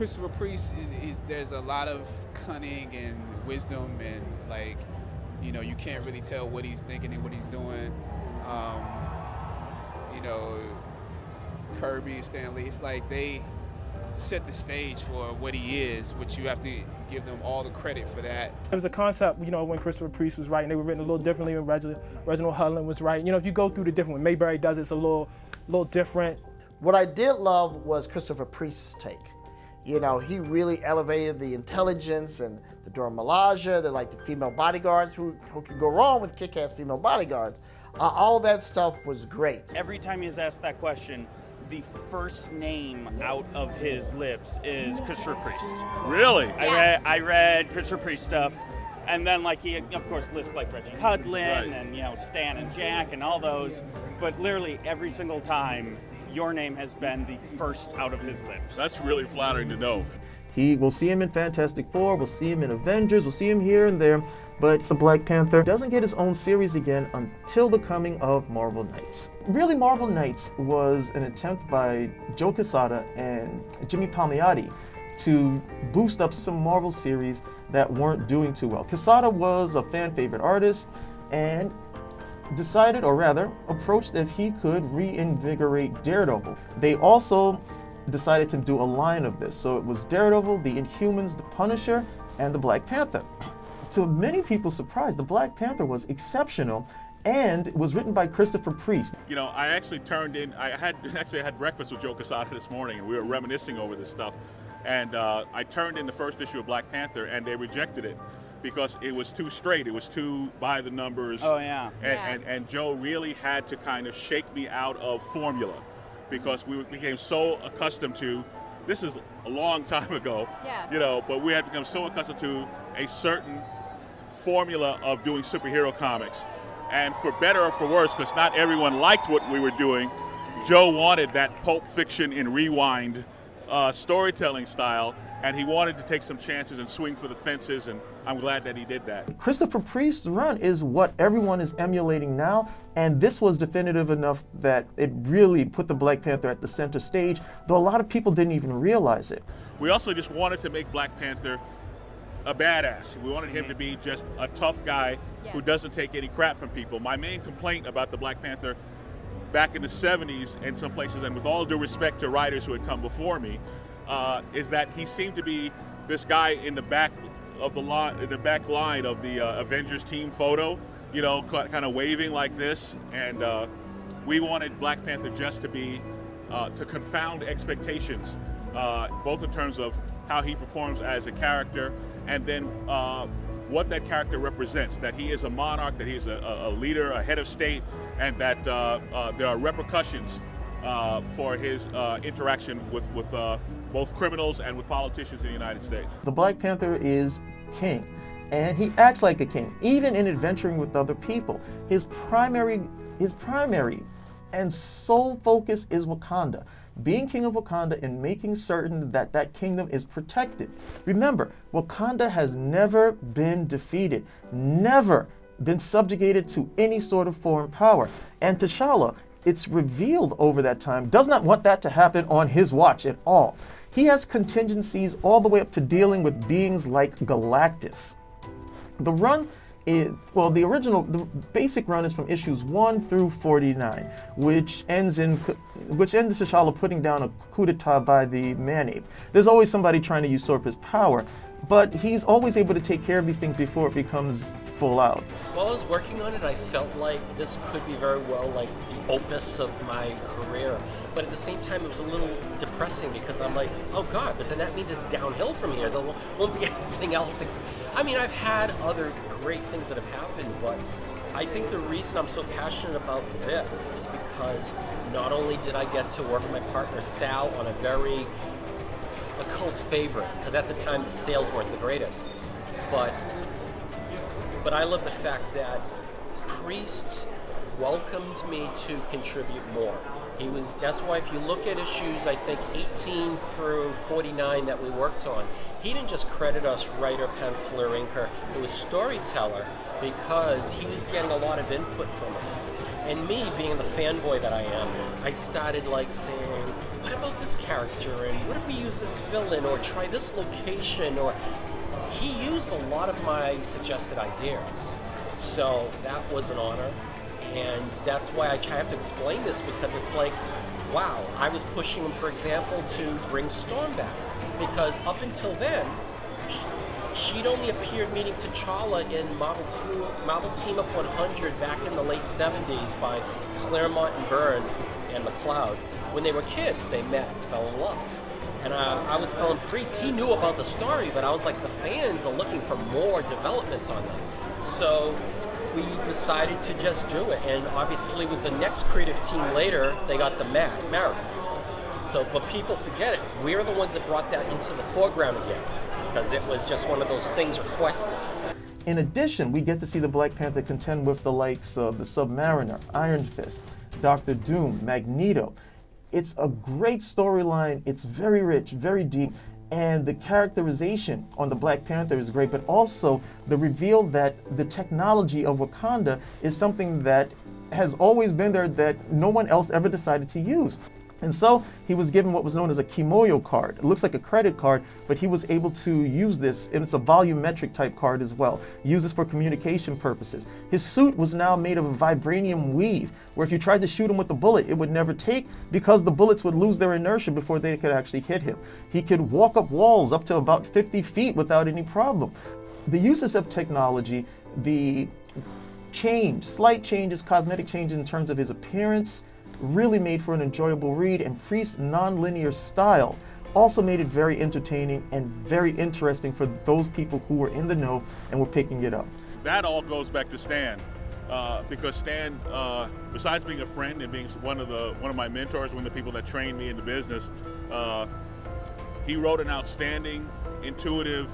Christopher Priest is there's a lot of cunning and wisdom, and like, you know, you can't really tell what he's thinking and what he's doing. You know, Kirby and Stanley, it's like they set the stage for what he is, which you have to give them all the credit for that. It was a concept, you know, when Christopher Priest was writing, they were written a little differently when Reginald Hudlin was writing. You know, if you go through the different, when Mayberry does it, it's a little different. What I did love was Christopher Priest's take. You know, he really elevated the intelligence and the Dora Milaje, the female bodyguards, who could go wrong with kick-ass female bodyguards. All that stuff was great. Every time he's asked that question, the first name out of his lips is Christopher Priest. Really? Yeah. I read Christopher Priest stuff, and then like he of course lists like Reginald Hudlin and, you know, Stan and Jack and all those, but literally every single time your name has been the first out of his lips. That's really flattering to know. We'll see him in Fantastic Four, we'll see him in Avengers, we'll see him here and there, but the Black Panther doesn't get his own series again until the coming of Marvel Knights. Really, Marvel Knights was an attempt by Joe Quesada and Jimmy Palmiotti to boost up some Marvel series that weren't doing too well. Quesada was a fan favorite artist and decided, or rather, approached if he could reinvigorate Daredevil. They also decided to do a line of this. So it was Daredevil, the Inhumans, the Punisher, and the Black Panther. To many people's surprise, the Black Panther was exceptional and was written by Christopher Priest. You know, I actually turned in, I had breakfast with Joe Quesada this morning, and we were reminiscing over this stuff. And I turned in the first issue of Black Panther, and they rejected it because it was too straight. It was too by the numbers. Oh, yeah. And Joe really had to kind of shake me out of formula, because we became so accustomed to, this is a long time ago, you know, but we had become so accustomed to a certain formula of doing superhero comics. And for better or for worse, because not everyone liked what we were doing, Joe wanted that Pulp Fiction in rewind storytelling style, and he wanted to take some chances and swing for the fences, and I'm glad that he did that. Christopher Priest's run is what everyone is emulating now, and this was definitive enough that it really put the Black Panther at the center stage, though a lot of people didn't even realize it. We also just wanted to make Black Panther a badass. We wanted him to be just a tough guy who doesn't take any crap from people. My main complaint about the Black Panther back in the 70s in some places, and with all due respect to writers who had come before me, is that he seemed to be this guy in the back of the line, in the back line of the Avengers team photo, you know, kind of waving like this. And we wanted Black Panther just to be, to confound expectations, both in terms of how he performs as a character, and then what that character represents, that he is a monarch, that he is a leader, a head of state, and that there are repercussions for his interaction with both criminals and with politicians in the United States. The Black Panther is king, and he acts like a king, even in adventuring with other people. His primary and sole focus is Wakanda. Being king of Wakanda and making certain that that kingdom is protected. Remember, Wakanda has never been defeated, never been subjugated to any sort of foreign power. And T'Challa, it's revealed over that time, does not want that to happen on his watch at all. He has contingencies all the way up to dealing with beings like Galactus. The run is, well, the basic run is from issues 1 through 49, which ends T'Challa putting down a coup d'etat by the Man-Ape. There's always somebody trying to usurp his power, but he's always able to take care of these things before it becomes full out. While I was working on it, I felt like this could be very well like the opus of my career. But at the same time, it was a little depressing because I'm like, oh God, but then that means it's downhill from here. There won't be anything else. I mean, I've had other great things that have happened, but I think the reason I'm so passionate about this is because not only did I get to work with my partner Sal on a cult favorite, because at the time the sales weren't the greatest, but I love the fact that Priest welcomed me to contribute more. That's why if you look at issues, I think 18 through 49 that we worked on, he didn't just credit us writer, penciler, inker, it was storyteller, because he was getting a lot of input from us. And me, being the fanboy that I am, I started like saying, what about this character? And what if we use this villain, or try this location? Or he used a lot of my suggested ideas. So that was an honor. And that's why I have to explain this, because it's like, wow, I was pushing him, for example, to bring Storm back. Because up until then, she'd only appeared meeting T'Challa in Marvel Team Up 100 back in the late 70s by Claremont and Byrne and McLeod. When they were kids, they met and fell in love. And I was telling Priest, he knew about the story, but I was like, the fans are looking for more developments on them. So we decided to just do it. And obviously with the next creative team later, they got the Marriott. So, but people forget it. We're the ones that brought that into the foreground again, because it was just one of those things requested. In addition, we get to see the Black Panther contend with the likes of the Submariner, Iron Fist, Doctor Doom, Magneto. It's a great storyline. It's very rich, very deep, and the characterization on the Black Panther is great, but also the reveal that the technology of Wakanda is something that has always been there that no one else ever decided to use. And so he was given what was known as a Kimoyo card. It looks like a credit card, but he was able to use this, and it's a volumetric type card as well. Use this for communication purposes. His suit was now made of a vibranium weave, where if you tried to shoot him with a bullet, it would never take, because the bullets would lose their inertia before they could actually hit him. He could walk up walls up to about 50 feet without any problem. The uses of technology, the slight changes, cosmetic changes in terms of his appearance, really made for an enjoyable read, and Priest's non-linear style also made it very entertaining and very interesting for those people who were in the know and were picking it up. That all goes back to Stan, because Stan, besides being a friend and being one of my mentors, one of the people that trained me in the business, he wrote an outstanding, intuitive,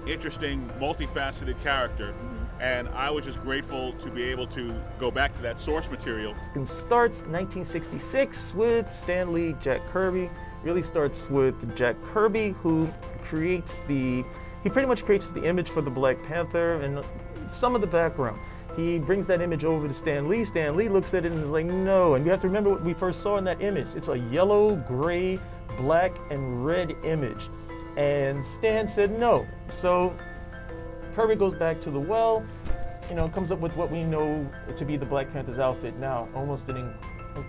interesting, multifaceted character. And I was just grateful to be able to go back to that source material. It starts 1966 with Stan Lee, Jack Kirby. Really starts with Jack Kirby, who pretty much creates the image for the Black Panther and some of the background. He brings that image over to Stan Lee. Stan Lee looks at it and is like, no. And you have to remember what we first saw in that image. It's a yellow, gray, black, and red image. And Stan said no. So Kirby goes back to the well, comes up with what we know to be the Black Panther's outfit now, almost an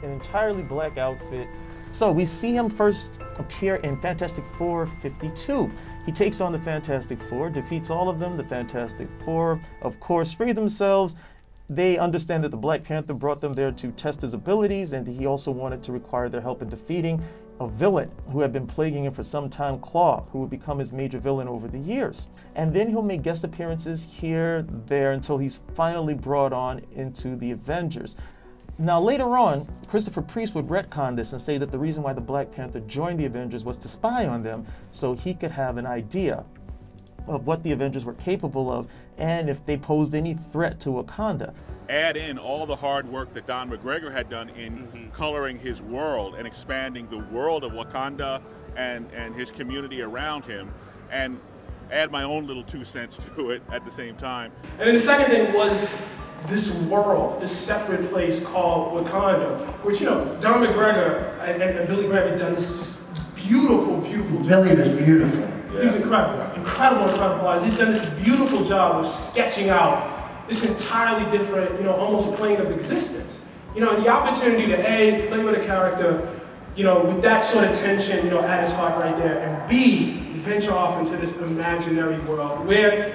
entirely black outfit. So we see him first appear in Fantastic Four 52. He takes on the Fantastic Four, defeats all of them. The Fantastic Four, of course, free themselves. They understand that the Black Panther brought them there to test his abilities, and he also wanted to require their help in defeating a villain who had been plaguing him for some time, Claw, who would become his major villain over the years. And then he'll make guest appearances here, there, until he's finally brought on into the Avengers. Now later on, Christopher Priest would retcon this and say that the reason why the Black Panther joined the Avengers was to spy on them, so he could have an idea of what the Avengers were capable of and if they posed any threat to Wakanda. Add in all the hard work that Don Mcgregor had done in coloring his world and expanding the world of Wakanda and his community around him, and add my own little 2 cents to it at the same time. And then the second thing was this world, this separate place called Wakanda, which, Don McGregor and Billy Graham had done this just beautiful job. Billy was beautiful. He was incredible. He's done this beautiful job of sketching out this entirely different, almost plane of existence. And the opportunity to A, play with a character, with that sort of tension, at his heart right there, and B, venture off into this imaginary world where,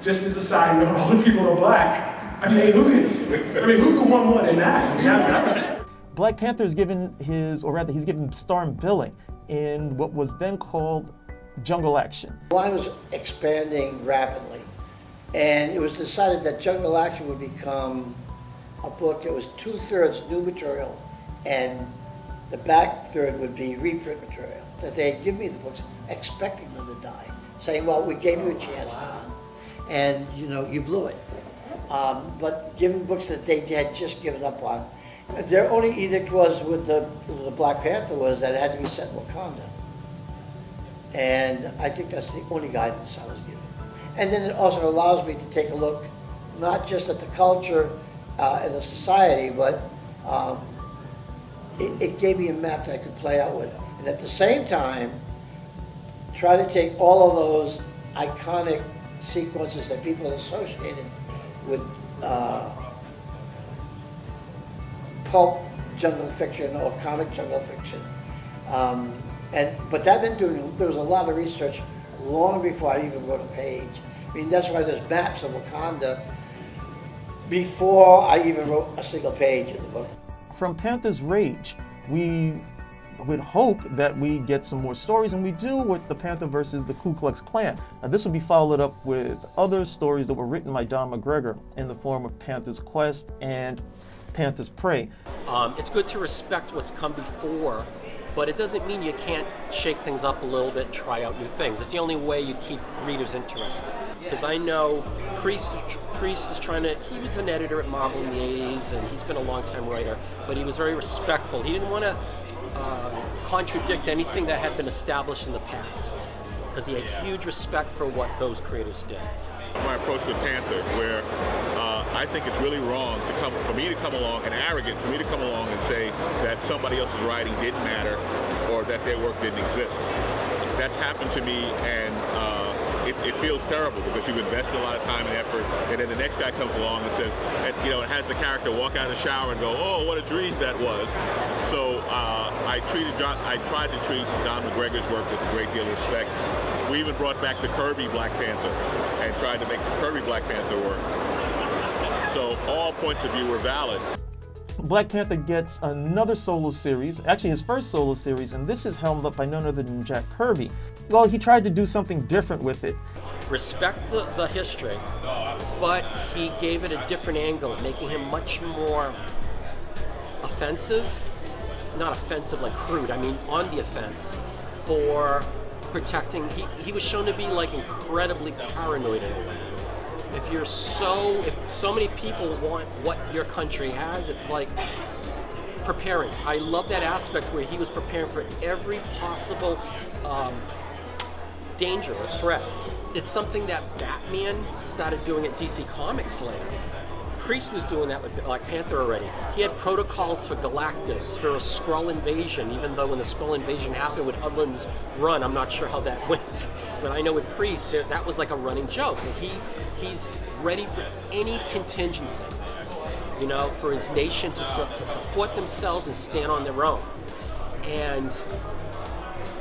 just as a side note, all the people are black. Who could want more than that? Black Panther is given he's given starring billing in what was then called Jungle Action. Line was expanding rapidly, and it was decided that Jungle Action would become a book that was 2/3 new material, and the back third would be reprint material. That they had given me the books expecting them to die, saying, well, we gave you a chance, Don, and you blew it. But given books that they had just given up on, their only edict was with the Black Panther was that it had to be set in Wakanda. And I think that's the only guidance I was given. And then it also allows me to take a look not just at the culture and the society, but it gave me a map that I could play out with. And at the same time, try to take all of those iconic sequences that people associated with pulp jungle fiction or comic jungle fiction. But there was a lot of research long before I even wrote a page. I mean, that's why there's maps of Wakanda before I even wrote a single page in the book. From Panther's Rage, we would hope that we get some more stories, and we do with the Panther versus the Ku Klux Klan. Now, this will be followed up with other stories that were written by Don Mcgregor in the form of Panther's Quest and Panther's Prey. It's good to respect what's come before, but it doesn't mean you can't shake things up a little bit and try out new things. It's the only way you keep readers interested. Because I know Priest is trying to, he was an editor at Marvel in the 80s, and he's been a long-time writer, but he was very respectful. He didn't want to contradict anything that had been established in the past, because he had huge respect for what those creators did. My approach with Panther, where I think it's really wrong for me to come along, and arrogant for me to come along and say that somebody else's writing didn't matter or that their work didn't exist. That's happened to me, and it feels terrible because you've invested a lot of time and effort, and then the next guy comes along and says, and, it has the character walk out of the shower and go, "Oh, what a dream that was." So I tried to treat Don McGregor's work with a great deal of respect. We even brought back the Kirby Black Panther and tried to make the Kirby Black Panther work. So all points of view were valid. Black Panther gets another solo series, actually his first solo series, and this is helmed up by none other than Jack Kirby. Well, he tried to do something different with it. Respect the history, but he gave it a different angle, making him much more offensive. Not offensive like crude, I mean on the offense, for protecting. He was shown to be like incredibly paranoid in a way. If so many people want what your country has, it's like preparing. I love that aspect where he was preparing for every possible danger or threat. It's something that Batman started doing at DC Comics later. Priest was doing that with Black Panther already. He had protocols for Galactus, for a Skrull invasion, even though when the Skrull invasion happened with Hudlin's run, I'm not sure how that went. But I know with Priest, that was like a running joke. He's ready for any contingency, for his nation to support themselves and stand on their own. And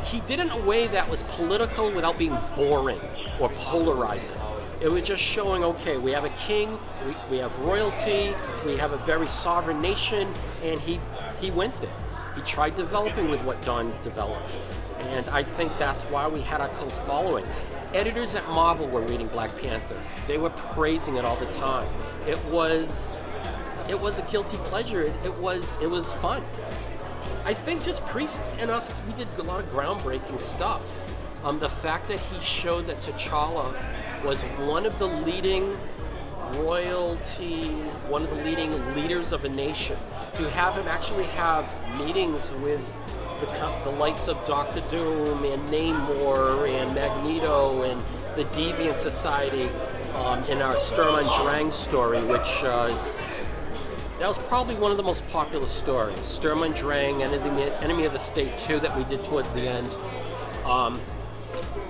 he did it in a way that was political without being boring or polarizing. It was just showing, okay, we have a king, we have royalty, we have a very sovereign nation, and he went there. He tried developing with what Don developed. And I think that's why we had our cult following. Editors at Marvel were reading Black Panther. They were praising it all the time. It was a guilty pleasure. It was fun. I think just Priest and us, we did a lot of groundbreaking stuff. The fact that he showed that T'Challa was one of the leading royalty, one of the leading leaders of a nation, to have him actually have meetings with the likes of Dr. Doom and Namor and Magneto and the Deviant Society in our Sturm und Drang story, which that was probably one of the most popular stories. Sturm und Drang, Enemy of the State 2 that we did towards the end.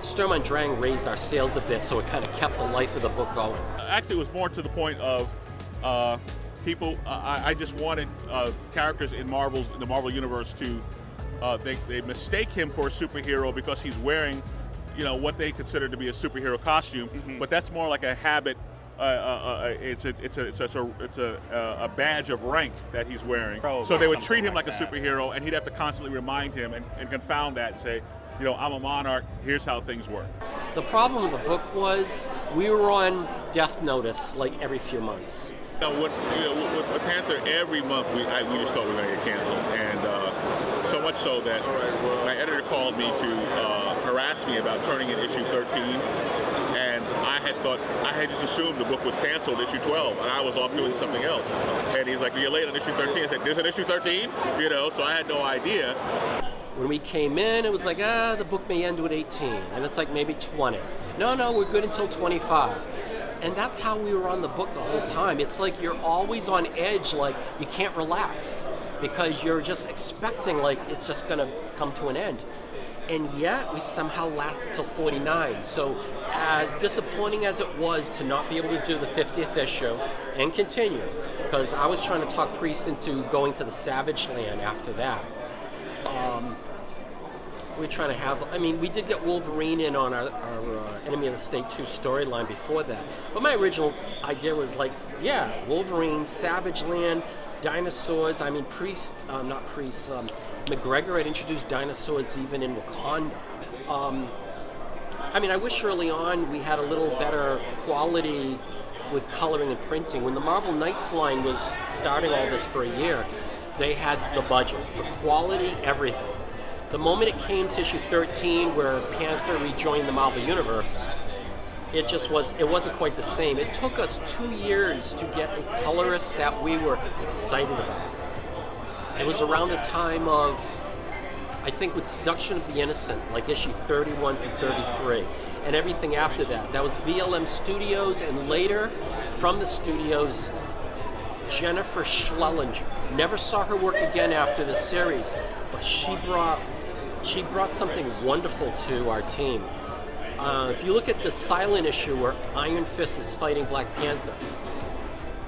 Sturm und Drang raised our sales a bit, so it kind of kept the life of the book going. Actually, it was more to the point of people. I just wanted characters in the Marvel universe to they mistake him for a superhero because he's wearing, what they consider to be a superhero costume. Mm-hmm. But that's more like a habit. It's a badge of rank that he's wearing. So they would treat him like a superhero, and he'd have to constantly remind him and confound that and say, I'm a monarch, here's how things work. The problem with the book was we were on death notice like every few months. With Panther, every month we just thought we were going to get canceled. And so much so that my editor called me to harass me about turning in issue 13. And I had just assumed the book was canceled, issue 12, and I was off doing something else. And he's like, "You're late on issue 13. I said, "There's an issue 13?" So I had no idea. When we came in, it was like, the book may end with 18, and it's like maybe 20. No, we're good until 25. And that's how we were on the book the whole time. It's like you're always on edge, like you can't relax because you're just expecting like it's just gonna come to an end. And yet we somehow lasted till 49. So as disappointing as it was to not be able to do the 50th issue and continue, because I was trying to talk Priest into going to the Savage Land after that. We're trying to have, I mean, we did get Wolverine in on our Enemy of the State 2 storyline before that. But my original idea was like, yeah, Wolverine, Savage Land, dinosaurs. I mean, Mcgregor had introduced dinosaurs even in Wakanda. I mean, I wish early on we had a little better quality with coloring and printing. When the Marvel Knights line was starting all this for a year, they had the budget for quality, everything. The moment it came to issue 13, where Panther rejoined the Marvel Universe, it wasn't quite the same. It took us 2 years to get a colorist that we were excited about. It was around the time of, I think, with Seduction of the Innocent, like issue 31 through 33, and everything after that. That was VLM Studios, and later, from the studios, Jennifer Schlesinger. Never saw her work again after the series, but she brought something wonderful to our team. If you look at the silent issue where Iron Fist is fighting Black Panther,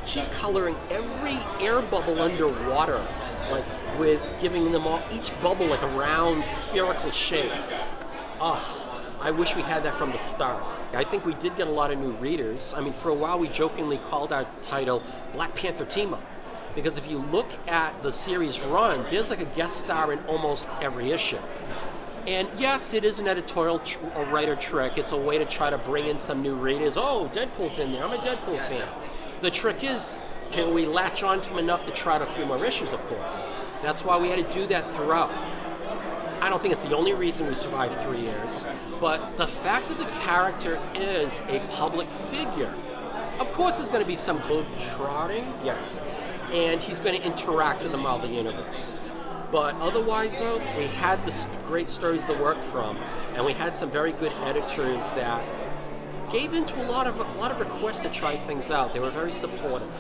she's coloring every air bubble underwater, like with giving them all, each bubble like a round spherical shape. I wish we had that from the start. I think we did get a lot of new readers. I mean, for a while we jokingly called our title Black Panther Team Up, because if you look at the series run, there's like a guest star in almost every issue. And yes, it is an editorial a writer trick. It's a way to try to bring in some new readers. Oh, Deadpool's in there. I'm a Deadpool fan. The trick is, can we latch on to him enough to try a few more issues, of course. That's why we had to do that throughout. I don't think it's the only reason we survived 3 years, but the fact that the character is a public figure, of course there's going to be some globe-trotting, yes, and he's going to interact with the Marvel Universe. But otherwise, though, we had the great stories to work from, and we had some very good editors that gave into a lot of requests to try things out. They were very supportive.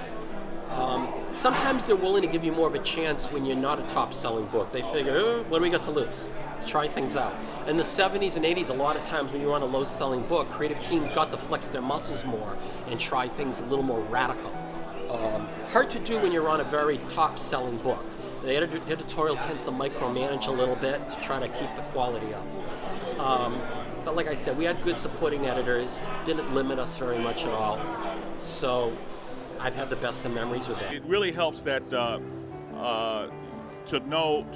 Sometimes they're willing to give you more of a chance when you're not a top-selling book. They figure, what do we got to lose? Try things out. In the 70s and 80s, a lot of times when you're on a low-selling book, creative teams got to flex their muscles more and try things a little more radical. Hard to do when you're on a very top-selling book. The editorial tends to micromanage a little bit to try to keep the quality up. But like I said, we had good supporting editors, didn't limit us very much at all. So I've had the best of memories with it. It really helps that to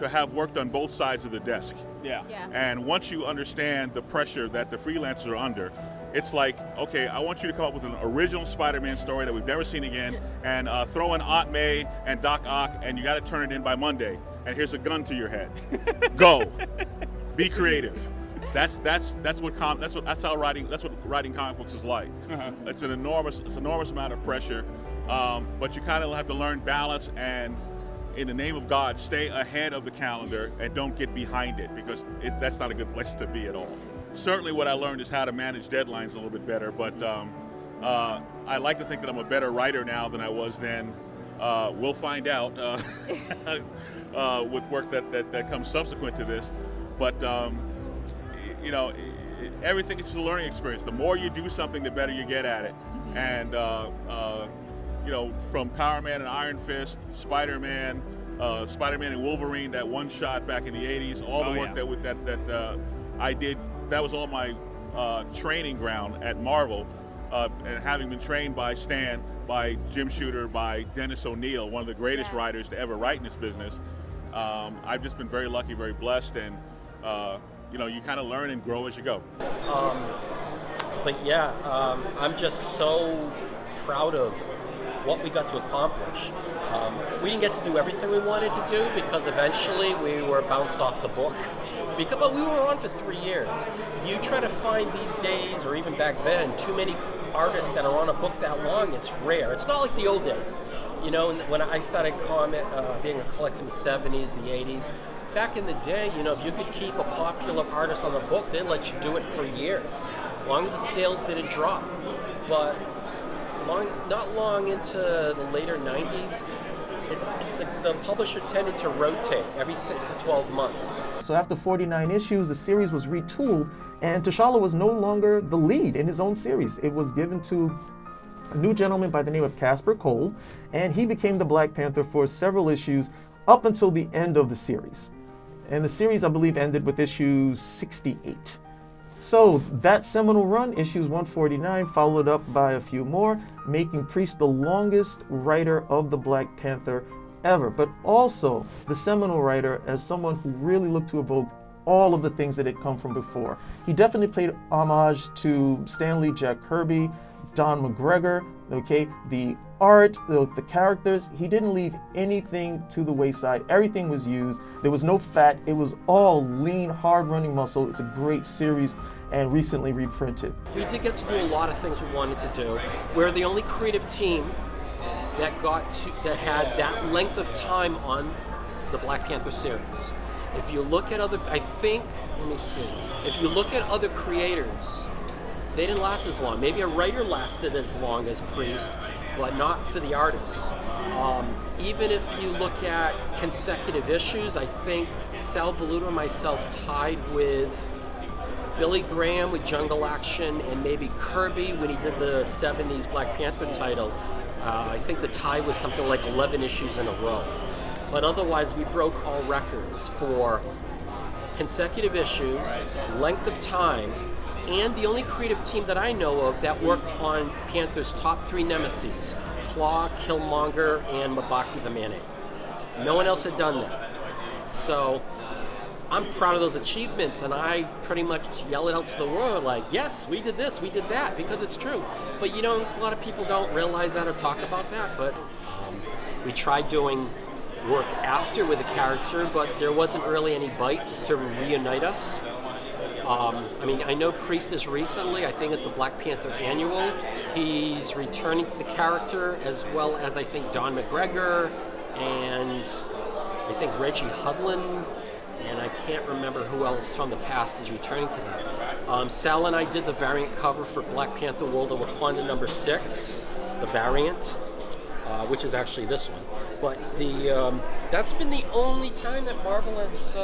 have worked on both sides of the desk. Yeah. And once you understand the pressure that the freelancers are under, it's like, okay, I want you to come up with an original Spider-Man story that we've never seen again, and throw in Aunt May and Doc Ock, and you got to turn it in by Monday. And here's a gun to your head. Go. Be creative. That's what writing comic books is like. Uh-huh. It's an enormous amount of pressure, but you kind of have to learn balance and, in the name of God, stay ahead of the calendar and don't get behind it, because that's not a good place to be at all. Certainly what I learned is how to manage deadlines a little bit better, but I like to think that I'm a better writer now than I was then. We'll find out with work that comes subsequent to this, but you know, everything is just a learning experience. The more you do something, the better you get at it. And you know, from Power Man and Iron Fist, Spider-Man and Wolverine, that one shot back in the 80s, all the work that I did, that was all my training ground at Marvel, and having been trained by Stan, by Jim Shooter, by Dennis O'Neil, one of the greatest writers to ever write in this business. I've just been very lucky, very blessed, and you know, you kind of learn and grow as you go. But yeah, I'm just so proud of what we got to accomplish. We didn't get to do everything we wanted to do because eventually we were bounced off the book. But we were on for 3 years. You try to find these days, or even back then, too many artists that are on a book that long, it's rare. It's not like the old days. You know, when I started being a collector in the 70s, the 80s, back in the day, you know, if you could keep a popular artist on the book, they'd let you do it for years, as long as the sales didn't drop. But not long into the later 90s, the publisher tended to rotate every 6 to 12 months. So after 49 issues, the series was retooled, and T'Challa was no longer the lead in his own series. It was given to a new gentleman by the name of Casper Cole, and he became the Black Panther for several issues up until the end of the series. And the series, I believe, ended with issue 68. So that seminal run, issues 149, followed up by a few more, making Priest the longest writer of the Black Panther ever, but also the seminal writer as someone who really looked to evoke all of the things that had come from before. He definitely paid homage to Stan Lee, Jack Kirby, Don McGregor, okay, the art, the characters. He didn't leave anything to the wayside. Everything was used. There was no fat. It was all lean, hard-running muscle. It's a great series and recently reprinted. We did get to do a lot of things we wanted to do. We're the only creative team that had that length of time on the Black Panther series. If you look at other, if you look at other creators, they didn't last as long. Maybe a writer lasted as long as Priest, but not for the artists. Even if you look at consecutive issues, I think Sal Valuto and myself tied with Billy Graham with Jungle Action and maybe Kirby when he did the 70s Black Panther title. I think the tie was something like 11 issues in a row. But otherwise, we broke all records for consecutive issues, length of time, and the only creative team that I know of that worked on Panther's top 3 nemesis, Claw, Killmonger, and M'Baku the Man-Ape. No one else had done that. So I'm proud of those achievements, and I pretty much yell it out to the world like, yes, we did this, we did that, because it's true. But a lot of people don't realize that or talk about that, but we tried doing work after with a character, but there wasn't really any bites to reunite us. I know Priest is recently, I think it's the Black Panther Annual. He's returning to the character, as well as I think Don McGregor, and I think Reggie Hudlin, and I can't remember who else from the past is returning to that. Sal and I did the variant cover for Black Panther World of Wakanda number 6, the variant, which is actually this one. But that's been the only time that Marvel has,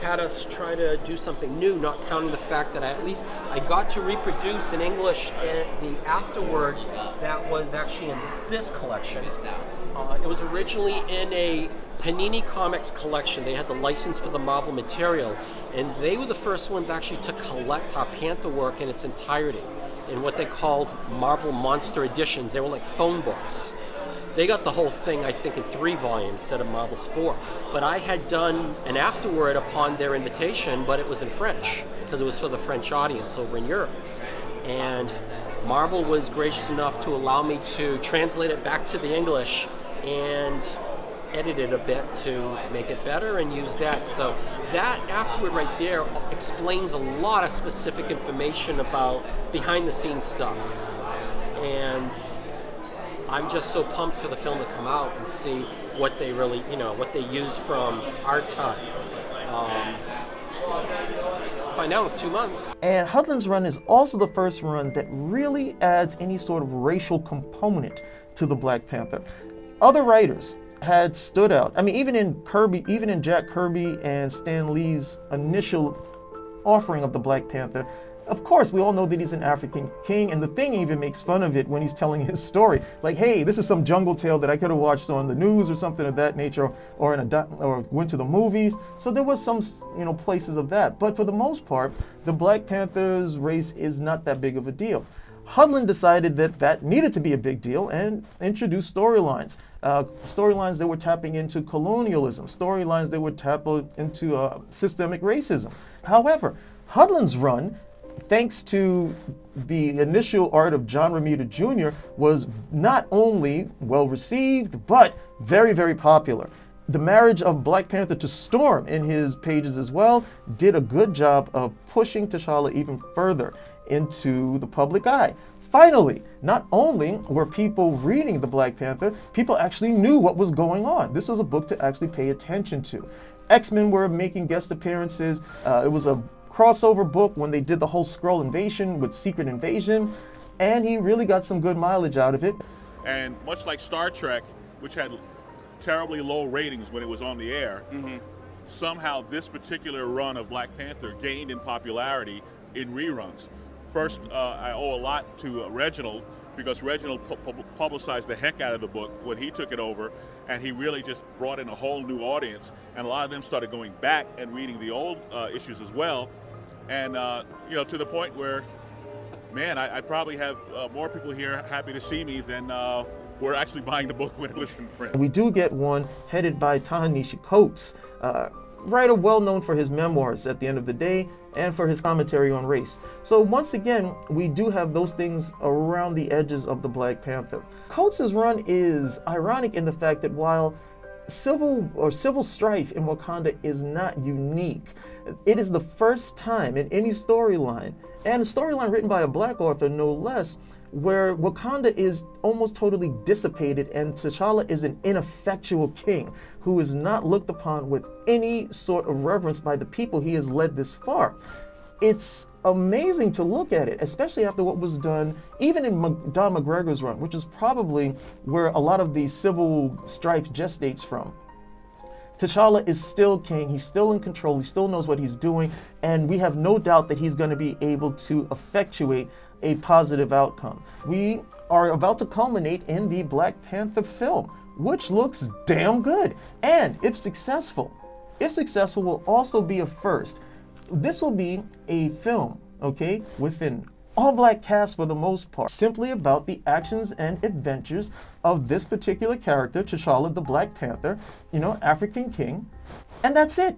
had us try to do something new, not counting the fact that I got to reproduce in English the afterword that was actually in this collection. It was originally in a Panini Comics collection. They had the license for the Marvel material, and they were the first ones actually to collect our Panther work in its entirety in what they called Marvel Monster Editions. They were like phone books. They got the whole thing, I think, in 3 volumes instead of Marvel's 4. But I had done an afterword upon their invitation, but it was in French, because it was for the French audience over in Europe. And Marvel was gracious enough to allow me to translate it back to the English and edit it a bit to make it better and use that. So that afterword right there explains a lot of specific information about behind-the-scenes stuff. And I'm just so pumped for the film to come out and see what they really, what they use from our time. Find out in 2 months. And Hudlin's run is also the first run that really adds any sort of racial component to the Black Panther. Other writers had stood out. Even in Jack Kirby and Stan Lee's initial offering of the Black Panther, of course, we all know that he's an African king, and the Thing even makes fun of it when he's telling his story. Like, hey, this is some jungle tale that I could have watched on the news or something of that nature, or went to the movies. So there was some, places of that. But for the most part, the Black Panther's race is not that big of a deal. Hudlin decided that needed to be a big deal and introduced storylines. Storylines that were tapping into colonialism, storylines that would tap into systemic racism. However, Hudlin's run, thanks to the initial art of John Romita Jr., was not only well received, but very, very popular. The marriage of Black Panther to Storm in his pages as well did a good job of pushing T'Challa even further into the public eye. Finally, not only were people reading the Black Panther, people actually knew what was going on. This was a book to actually pay attention to. X-Men were making guest appearances. It was a crossover book when they did the whole Skrull invasion with Secret Invasion. and he really got some good mileage out of it. And much like Star Trek, which had terribly low ratings when it was on the air, somehow this particular run of Black Panther gained in popularity in reruns. First, I owe a lot to Reginald, because Reginald publicized the heck out of the book when he took it over, and he really just brought in a whole new audience, and a lot of them started going back and reading the old issues as well, and you know, to the point where, man, I probably have more people here happy to see me than were actually buying the book when it was in print. We do get one headed by Ta-Nehisi Coates, writer well known for his memoirs at the end of the day and for his commentary on race. So once again, we do have those things around the edges of the Black Panther. Coates' run is ironic in the fact that while civil strife in Wakanda is not unique, it is the first time in any storyline, and a storyline written by a Black author no less, where Wakanda is almost totally dissipated and T'Challa is an ineffectual king who is not looked upon with any sort of reverence by the people he has led this far. It's amazing to look at it, especially after what was done even in Don McGregor's run, which is probably where a lot of the civil strife gestates from. T'Challa is still king, he's still in control, he still knows what he's doing, and we have no doubt that he's going to be able to effectuate a positive outcome. We are about to culminate in the Black Panther film, which looks damn good. And if successful, will also be a first. This will be a film, okay, with an all-black cast for the most part, simply about the actions and adventures of this particular character, T'Challa the Black Panther, you know, African king, and that's it.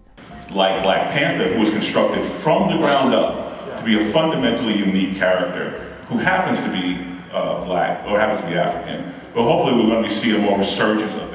Like Black Panther, who was constructed from the ground up to be a fundamentally unique character who happens to be Black or happens to be African, but hopefully we're going to see a more resurgence of